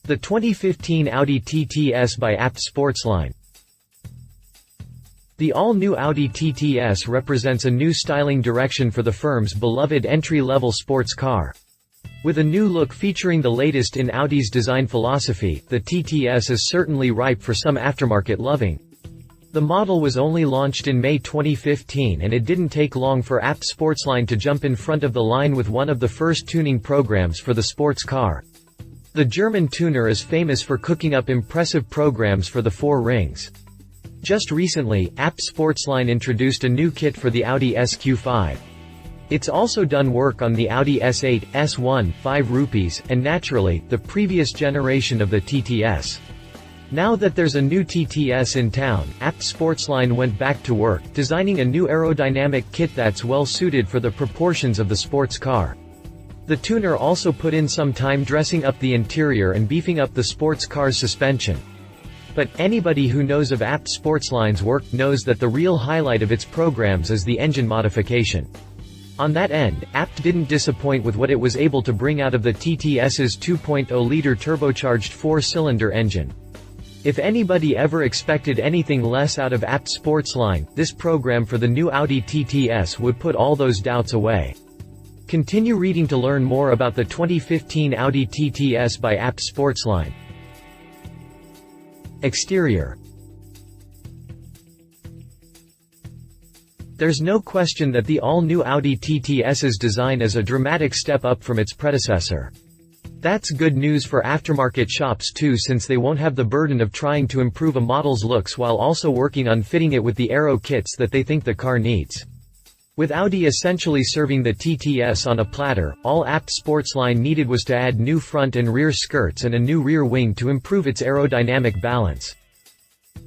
The 2015 Audi TTS by ABT Sportsline. The all-new Audi TTS represents a new styling direction for the firm's beloved entry-level sports car. With a new look featuring the latest in Audi's design philosophy, the TTS is certainly ripe for some aftermarket loving. The model was only launched in May 2015, and it didn't take long for ABT Sportsline to jump in front of the line with one of the first tuning programs for the sports car. The German tuner is famous for cooking up impressive programs for the four rings. Just recently, ABT Sportsline introduced a new kit for the Audi SQ5. It's also done work on the Audi S8, S1, 5 rupees, and naturally, the previous generation of the TTS. Now that there's a new TTS in town, ABT Sportsline went back to work, designing a new aerodynamic kit that's well suited for the proportions of the sports car. The tuner also put in some time dressing up the interior and beefing up the sports car's suspension. But anybody who knows of ABT Sportsline's work knows that the real highlight of its programs is the engine modification. On that end, ABT didn't disappoint with what it was able to bring out of the TTS's 2.0-liter turbocharged 4-cylinder engine. If anybody ever expected anything less out of ABT Sportsline, this program for the new Audi TTS would put all those doubts away. Continue reading to learn more about the 2015 Audi TTS by ABT Sportsline. Exterior. There's no question that the all-new Audi TTS's design is a dramatic step up from its predecessor. That's good news for aftermarket shops too, since they won't have the burden of trying to improve a model's looks while also working on fitting it with the aero kits that they think the car needs. With Audi essentially serving the TTS on a platter, all ABT Sportsline needed was to add new front and rear skirts and a new rear wing to improve its aerodynamic balance.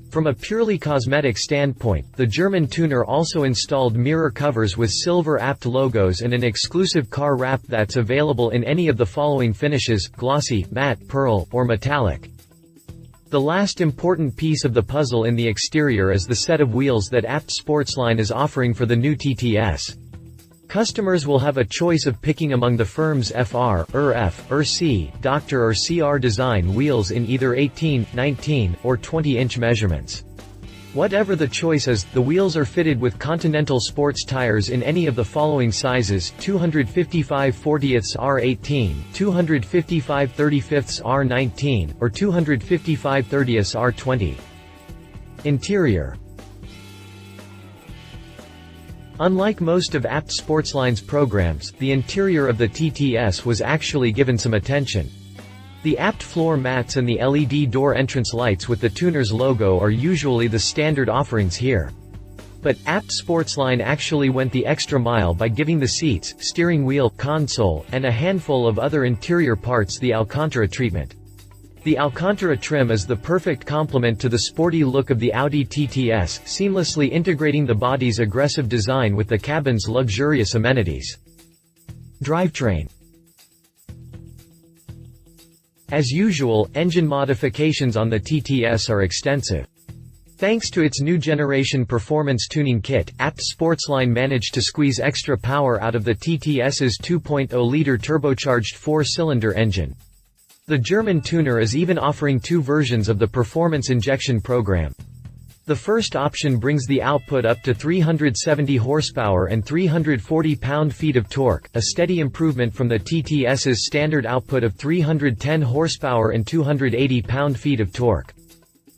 From a purely cosmetic standpoint, the German tuner also installed mirror covers with silver ABT logos and an exclusive car wrap that's available in any of the following finishes: glossy, matte, pearl, or metallic. The last important piece of the puzzle in the exterior is the set of wheels that ABT Sportsline is offering for the new TTS. Customers will have a choice of picking among the firm's FR, ER-F, ER-C, Dr. or CR design wheels in either 18, 19, or 20-inch measurements. Whatever the choice is, the wheels are fitted with Continental sports tires in any of the following sizes: 255 40ths R18, 255 35ths R19, or 255 30ths R20. Interior. Unlike most of ABT Sportsline's programs, the interior of the TTS was actually given some attention. The ABT floor mats and the LED door entrance lights with the tuner's logo are usually the standard offerings here. But ABT Sportsline actually went the extra mile by giving the seats, steering wheel, console, and a handful of other interior parts the Alcantara treatment. The Alcantara trim is the perfect complement to the sporty look of the Audi TTS, seamlessly integrating the body's aggressive design with the cabin's luxurious amenities. Drivetrain. As usual, engine modifications on the TTS are extensive. Thanks to its new generation performance tuning kit, ABT Sportsline managed to squeeze extra power out of the TTS's 2.0-liter turbocharged 4-cylinder engine. The German tuner is even offering two versions of the performance injection program. The first option brings the output up to 370 horsepower and 340 pound-feet of torque, a steady improvement from the TTS's standard output of 310 horsepower and 280 pound-feet of torque.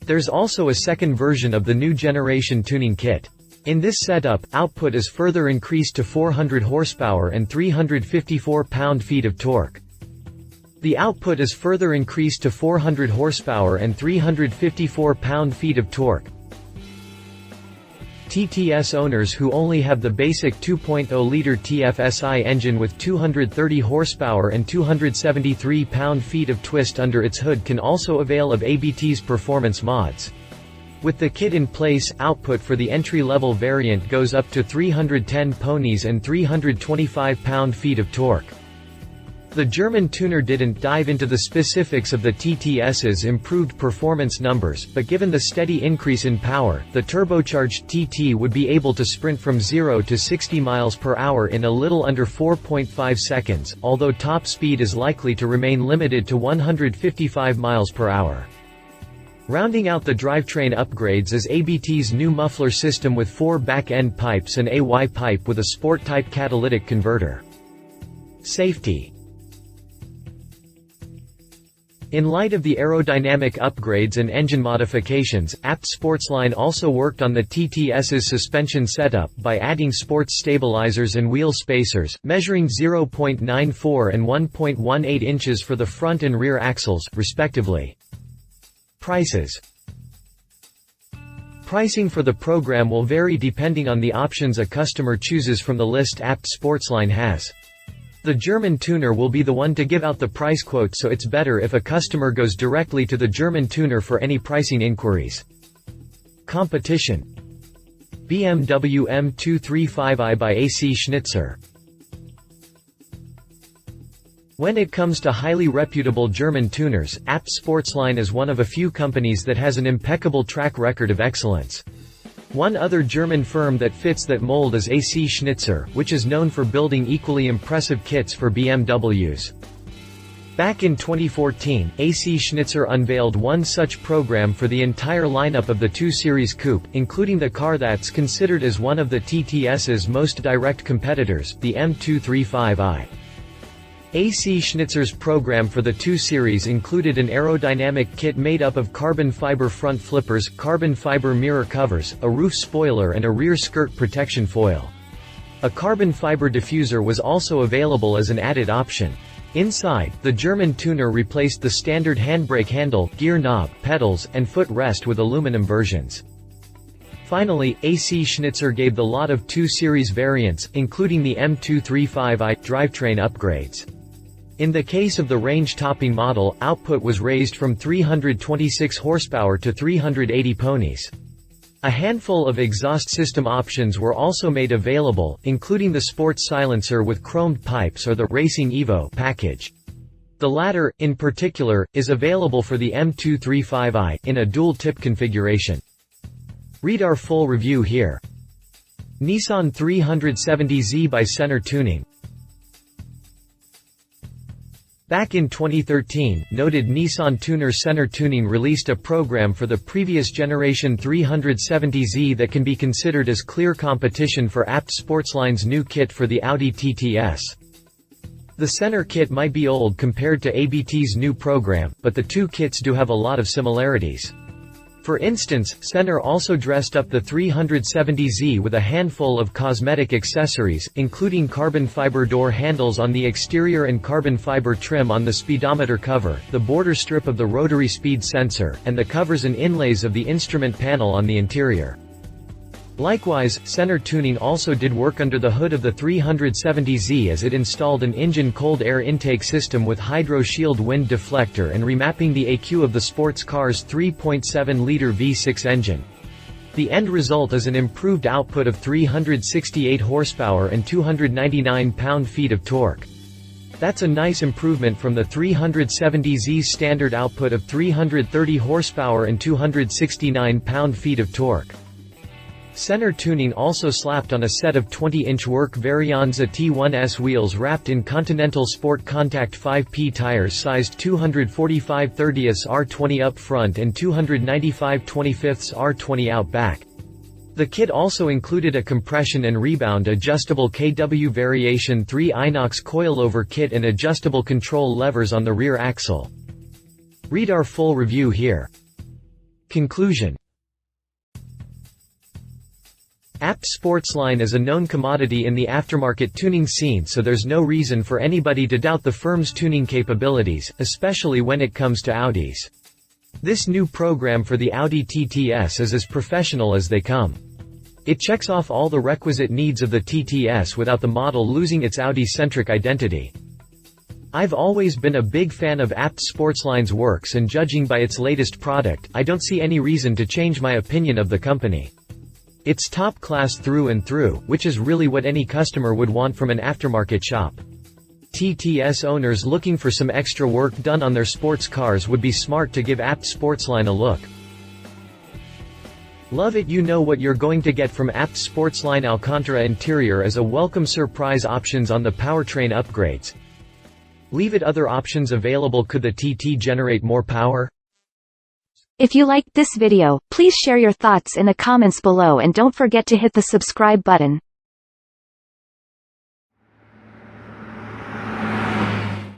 There's also a second version of the new generation tuning kit. In this setup, output is further increased to 400 horsepower and 354 pound-feet of torque. The output is further increased to 400 horsepower and 354 pound-feet of torque. TTS owners who only have the basic 2.0-liter TFSI engine with 230 horsepower and 273 pound-feet of twist under its hood can also avail of ABT's performance mods. With the kit in place, output for the entry-level variant goes up to 310 ponies and 325 pound-feet of torque. The German tuner didn't dive into the specifics of the TTS's improved performance numbers, but given the steady increase in power, the turbocharged TT would be able to sprint from 0 to 60 miles per hour in a little under 4.5 seconds, although top speed is likely to remain limited to 155 miles per hour. Rounding out the drivetrain upgrades is ABT's new muffler system with 4 back-end pipes and a Y pipe with a sport-type catalytic converter. Safety. In light of the aerodynamic upgrades and engine modifications, ABT Sportsline also worked on the TTS's suspension setup by adding sports stabilizers and wheel spacers, measuring 0.94 and 1.18 inches for the front and rear axles, respectively. Prices. Pricing for the program will vary depending on the options a customer chooses from the list ABT Sportsline has. The German tuner will be the one to give out the price quote, so it's better if a customer goes directly to the German tuner for any pricing inquiries. Competition. BMW M235i by AC Schnitzer. When it comes to highly reputable German tuners, ABT Sportsline is one of a few companies that has an impeccable track record of excellence. One other German firm that fits that mold is AC Schnitzer, which is known for building equally impressive kits for BMWs. Back in 2014, AC Schnitzer unveiled one such program for the entire lineup of the 2 Series Coupe, including the car that's considered as one of the TTS's most direct competitors, the M235i. AC Schnitzer's program for the 2 Series included an aerodynamic kit made up of carbon fiber front flippers, carbon fiber mirror covers, a roof spoiler and a rear skirt protection foil. A carbon fiber diffuser was also available as an added option. Inside, the German tuner replaced the standard handbrake handle, gear knob, pedals, and foot rest with aluminum versions. Finally, AC Schnitzer gave the lot of 2 Series variants, including the M235i, drivetrain upgrades. In the case of the range-topping model, output was raised from 326 horsepower to 380 ponies. A handful of exhaust system options were also made available, including the sports silencer with chromed pipes or the Racing Evo package. The latter, in particular, is available for the M235i, in a dual-tip configuration. Read our full review here. Nissan 370Z by Center Tuning. Back in 2013, noted Nissan tuner Center Tuning released a program for the previous generation 370Z that can be considered as clear competition for ABT Sportsline's new kit for the Audi TTS. The Center kit might be old compared to ABT's new program, but the 2 kits do have a lot of similarities. For instance, Center also dressed up the 370Z with a handful of cosmetic accessories, including carbon fiber door handles on the exterior and carbon fiber trim on the speedometer cover, the border strip of the rotary speed sensor, and the covers and inlays of the instrument panel on the interior. Likewise, Center Tuning also did work under the hood of the 370Z as it installed an engine cold air intake system with Hydro Shield wind deflector and remapping the EQ of the sports car's 3.7-liter V6 engine. The end result is an improved output of 368 horsepower and 299 pound-feet of torque. That's a nice improvement from the 370Z's standard output of 330 horsepower and 269 pound-feet of torque. Center Tuning also slapped on a set of 20-inch work Varianza T1S wheels wrapped in Continental Sport Contact 5P tires sized 245/30 R20 up front and 295/25 R20 out back. The kit also included a compression and rebound adjustable KW Variation 3 Inox coilover kit and adjustable control levers on the rear axle. Read our full review here. Conclusion. ABT Sportsline is a known commodity in the aftermarket tuning scene, so there's no reason for anybody to doubt the firm's tuning capabilities, especially when it comes to Audis. This new program for the Audi TTS is as professional as they come. It checks off all the requisite needs of the TTS without the model losing its Audi-centric identity. I've always been a big fan of ABT Sportsline's works, and judging by its latest product, I don't see any reason to change my opinion of the company. It's top class through and through, which is really what any customer would want from an aftermarket shop. TTS owners looking for some extra work done on their sports cars would be smart to give ABT Sportsline a look. Love it, you know what you're going to get from ABT Sportsline. Alcantara interior as a welcome surprise. Options on the powertrain upgrades. Leave it. Other options available. Could the TT generate more power? If you liked this video, please share your thoughts in the comments below and don't forget to hit the subscribe button.